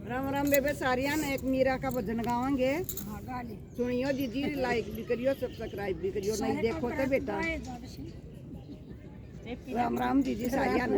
राम राम बेबे सारिया ने एक मीरा का भजन गावांगे। सुनियो दीदी, लाइक भी करियो, सब्सक्राइब भी करियो, नहीं देखो तो बेटा। राम राम दीदी सारिया ने।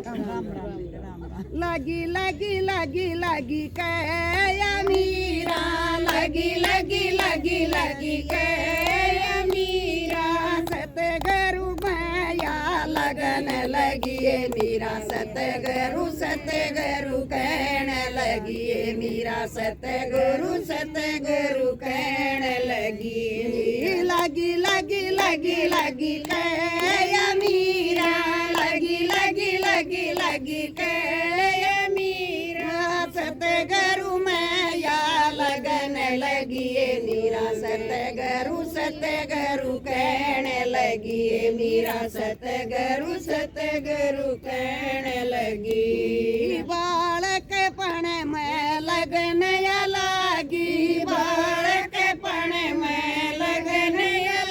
लगी लगी लगी लगी कया मीरा, लगी लगी लगी लगी कया मीरा, सतगुरु माया लगन लगी मीरा, सतगुरु सतगुरु कहने लगी मीरा, सतगुरु सतगुरु कहने लगी। लगी लगी लगी लगी कया मीरा, लगी लगी लगी लगी कया मीरा, सतगुरु मैया लगन लगी मीरा, सतगुरु सतगुरु कहने लगी मीरा, सतगुरु सतगुरु कहने लगी। बालक पण में लगन लगी, बालक पण में लगन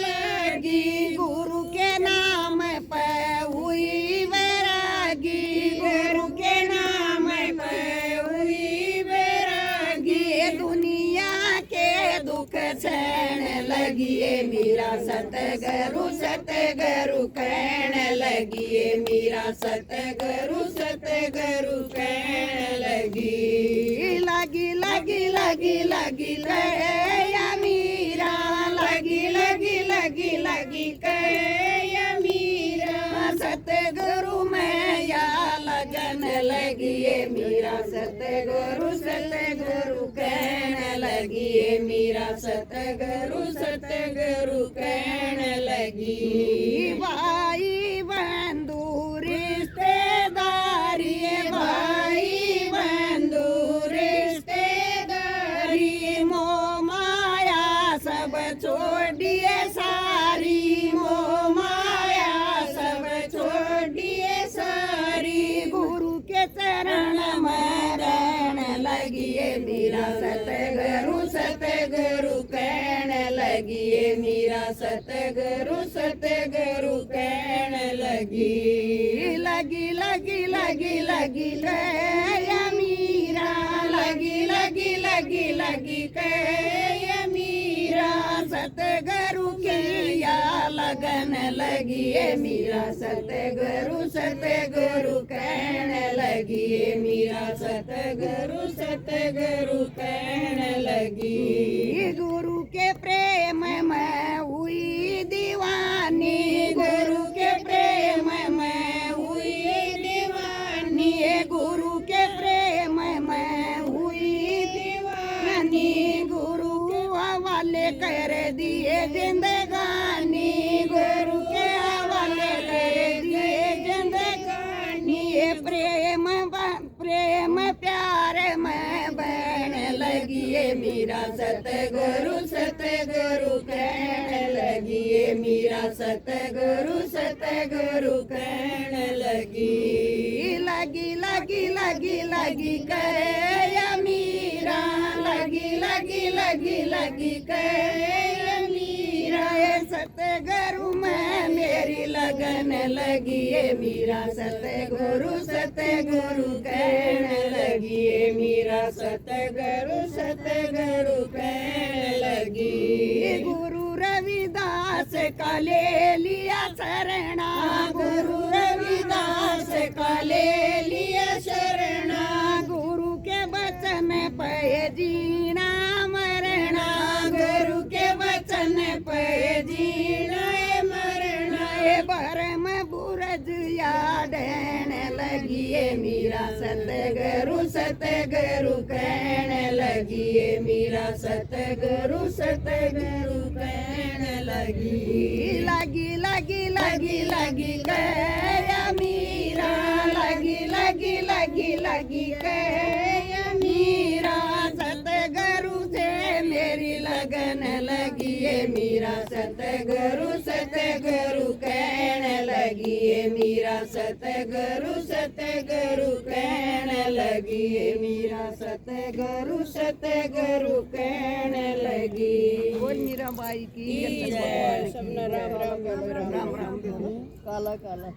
लगी, गुरु के नाम पे हुई वैरागी, गुरु के नाम पे हुई वैरागी, दुनिया के दुख सहने लगी मीरा, सतगुरु सतगुरु कहने लगी मीरा, सतगुरु सतगुरु कहने लगी। लगी लगी लगी लगी कया मीरा, लगी लगी लगी लगी कया मीरा, सतगुरु मैया लगन लगी मीरा, सतगुरु सतगुरु कहने लगी मीरा, सतगुरु सतगुरु कहने लगी। भाई बंधु रिश्तेदारी, भाई बंधु रिश्तेदारी, मोह माया सब छोड़िए सारी, मोह माया सब छोड़िए सारी, गुरु के चरण में रहने लगी मीरा, सतगुरु सतगुरु कहने लगी मीरा, सतगुरु सतगुरु कहने लगी। लगी लगी लगी लगी कया मीरा, लगी लगी लगी लगी कया मीरा, सतगुरु की या लगन लगी मीरा, सतगुरु सतगुरु कहने लगी मीरा, सतगुरु सतगुरु कहने लगी। गुरु के प्रेम में हुई दीवानी, गुरु के प्रेम में हुई दीवानी, गुरु के प्रेम में हुई दीवानी, गुरु हवाले कर दिए जिंदगानी, गुरु के हवाले कर दिए जिंदगानी, प्रेम प्रेम प्यार में बहने लगी मीरा, सतगुरु सतगुरु कहने लगी मीरा, सतगुरु सतगुरु कहने लगी। लगी लगी लगी लगी कया मीरा, लगी लगी लगी लगी कया मीरा, सतगुरु में मेरी लगन लगी मीरा, सतगुरु सतगुरु कहने लगी मीरा, सतगुरु सतगुरु कहने लगी। गुरु रविदास का ले लिया शरणा, गुरु रविदास का ले लिया शरणा, गुरु के वचन पे जीना मरना, गुरु के वचन पे जीना मरना, भरम बुरज यादने लगी मीरा, सतगुरु सतगुरु कहने लगी मीरा, सतगुरु सतगुरु कहने लगी। लगी लगी लगी लगी कया मीरा, लगी लगी लगी लगी कया मीरा, सतगुरु से मेरी लगन लगी मीरा, सतगुरु सतगुरु कहने लगी मीरा, सतगुरु सतगुरु कहने लगी मीरा, सतगुरु सतगुरु कहने लगी। बोल मीरा बाई की जय। राम राम काला काला।